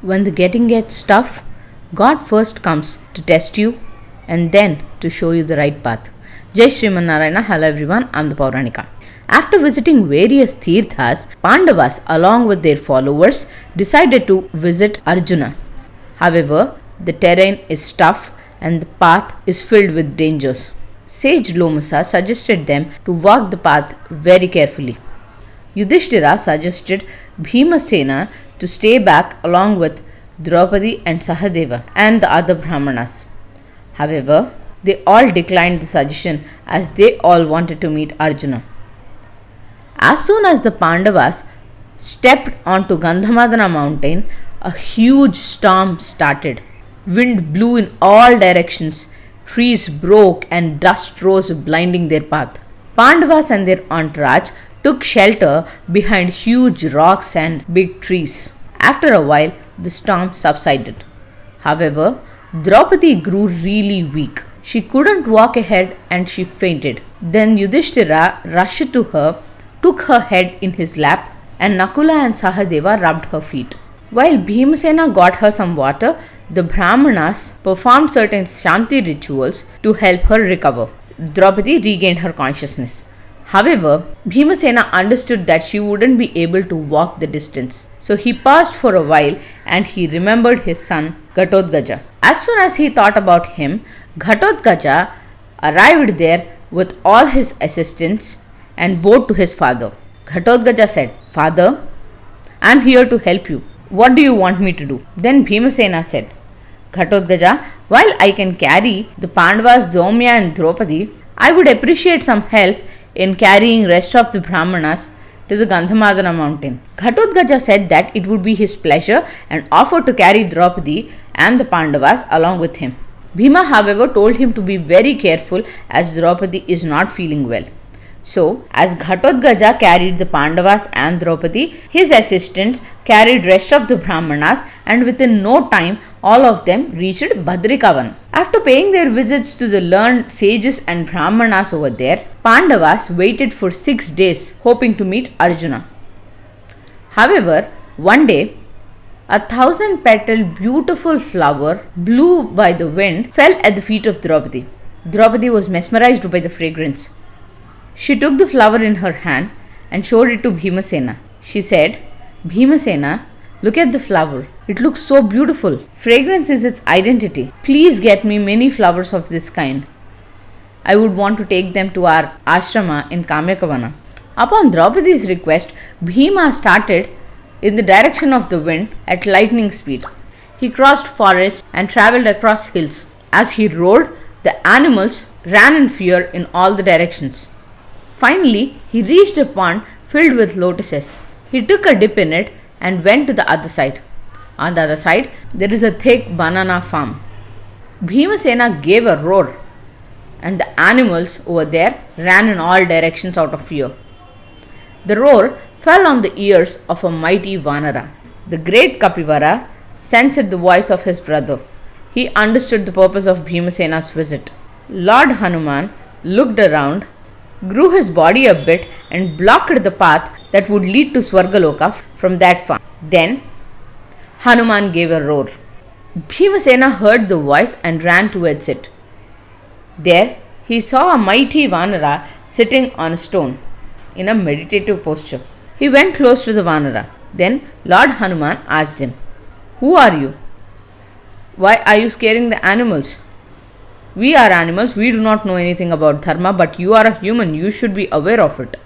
When the getting gets tough, God first comes to test you and then to show you the right path. Jai Sriman Narayana. Hello everyone, I am the Pauranika. After visiting various Tirthas, Pandavas along with their followers decided to visit Arjuna. However, the terrain is tough and the path is filled with dangers. Sage Lomasa suggested them to walk the path very carefully. Yudhishthira suggested Bhima to stay back along with Draupadi and Sahadeva and the other Brahmanas. However, they all declined the suggestion as they all wanted to meet Arjuna. As soon as the Pandavas stepped onto Gandhamadana mountain, a huge storm started. Wind blew in all directions, trees broke and dust rose blinding their path. Pandavas and their entourage took shelter behind huge rocks and big trees. After a while, the storm subsided. However, Draupadi grew really weak. She couldn't walk ahead and she fainted. Then Yudhishthira rushed to her, took her head in his lap, and Nakula and Sahadeva rubbed her feet. While Bhimasena got her some water, the Brahmanas performed certain Shanti rituals to help her recover. Draupadi regained her consciousness. However, Bhimasena understood that she wouldn't be able to walk the distance. So he paused for a while and he remembered his son Ghatotkacha. As soon as he thought about him, Ghatotkacha arrived there with all his assistants and bowed to his father. Ghatotkacha said, "Father, I am here to help you. What do you want me to do?" Then Bhimasena said, "Ghatotkacha, while I can carry the Pandavas, Dhaumya and Draupadi, I would appreciate some help in carrying rest of the Brahmanas to the Gandhamadana mountain." Ghatotkacha said that it would be his pleasure and offered to carry Draupadi and the Pandavas along with him. Bhima, however, told him to be very careful as Draupadi is not feeling well. So, as Ghatotkacha carried the Pandavas and Draupadi, his assistants carried rest of the Brahmanas and within no time all of them reached Badrikavan. After paying their visits to the learned sages and Brahmanas over there, Pandavas waited for 6 days hoping to meet Arjuna. However, one day, a 1,000-petaled beautiful flower, blew by the wind, fell at the feet of Draupadi. Draupadi was mesmerized by the fragrance. She took the flower in her hand and showed it to Bhimasena. She said, "Bhimasena, look at the flower. It looks so beautiful. Fragrance is its identity. Please get me many flowers of this kind. I would want to take them to our ashrama in Kamyakavana." Upon Draupadi's request, Bhima started in the direction of the wind at lightning speed. He crossed forests and travelled across hills. As he rode, the animals ran in fear in all the directions. Finally, he reached a pond filled with lotuses. He took a dip in it and went to the other side. On the other side, there is a thick banana farm. Bhimasena gave a roar and the animals over there ran in all directions out of fear. The roar fell on the ears of a mighty Vanara. The great Kapivara sensed the voice of his brother. He understood the purpose of Bhimasena's visit. Lord Hanuman looked around, grew his body a bit and blocked the path that would lead to Swargaloka from that farm. Then Hanuman gave a roar. Bhimasena heard the voice and ran towards it. There he saw a mighty Vanara sitting on a stone in a meditative posture. He went close to the Vanara. Then Lord Hanuman asked him, "Who are you? Why are you scaring the animals? We are animals, we do not know anything about dharma, but you are a human, you should be aware of it."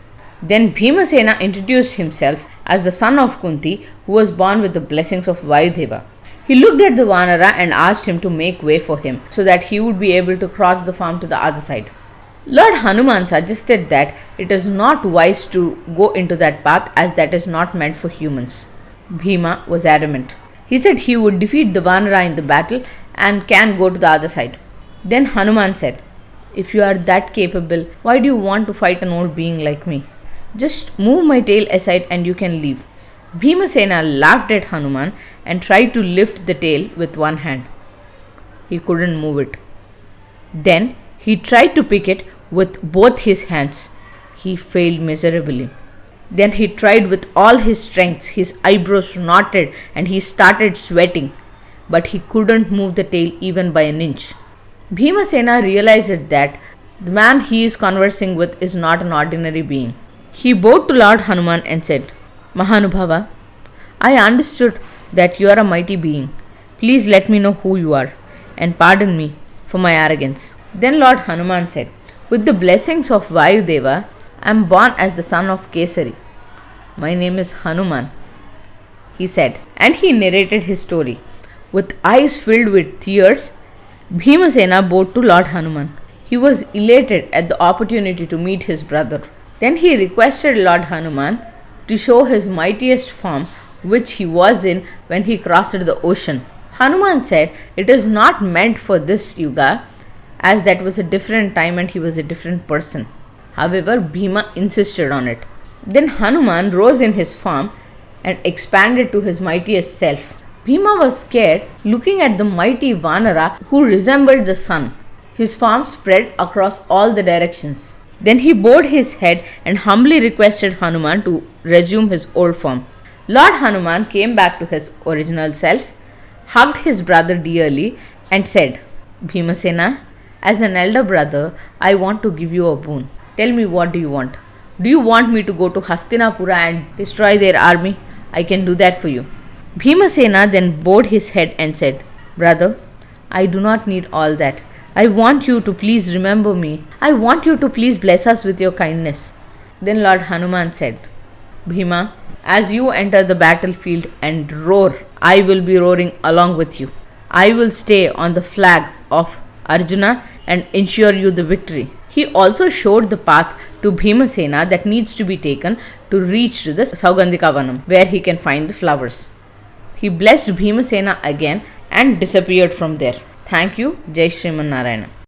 Then Bhimasena introduced himself as the son of Kunti, who was born with the blessings of Vayudeva. He looked at the Vanara and asked him to make way for him so that he would be able to cross the farm to the other side. Lord Hanuman suggested that it is not wise to go into that path as that is not meant for humans. Bhima was adamant. He said he would defeat the Vanara in the battle and can go to the other side. Then Hanuman said, "If you are that capable, why do you want to fight an old being like me? Just move my tail aside and you can leave." Bhimasena laughed at Hanuman and tried to lift the tail with one hand. He couldn't move it. Then he tried to pick it with both his hands. He failed miserably. Then he tried with all his strength. His eyebrows knotted and he started sweating, but he couldn't move the tail even by an inch. Bhimasena realized that the man he is conversing with is not an ordinary being. He bowed to Lord Hanuman and said, Mahanubhava, I understood that you are a mighty being. Please let me know who you are and pardon me for my arrogance. Then Lord Hanuman said, with the blessings of Vayudeva, I am born as the son of Kesari. My name is Hanuman, he said, and he narrated his story. With eyes filled with tears, Bhimasena bowed to Lord Hanuman. He was elated at the opportunity to meet his brother. Then he requested Lord Hanuman to show his mightiest form, which he was in when he crossed the ocean. Hanuman said, it is not meant for this yuga, as that was a different time and he was a different person. However, Bhima insisted on it. Then Hanuman rose in his form and expanded to his mightiest self. Bhima was scared, looking at the mighty Vanara who resembled the sun. His form spread across all the directions. Then he bowed his head and humbly requested Hanuman to resume his old form. Lord Hanuman came back to his original self, hugged his brother dearly, and said, Bhimasena, as an elder brother, I want to give you a boon. Tell me, what do you want? Do you want me to go to Hastinapura and destroy their army? I can do that for you. Bhimasena then bowed his head and said, Brother, I do not need all that. I want you to please remember me. I want you to please bless us with your kindness. Then Lord Hanuman said, Bhima, as you enter the battlefield and roar, I will be roaring along with you. I will stay on the flag of Arjuna and ensure you the victory. He also showed the path to Bhimasena that needs to be taken to reach to the Saugandhika Vanam, where he can find the flowers. He blessed Bhimasena again and disappeared from there. Thank you. Jai Sriman Narayana.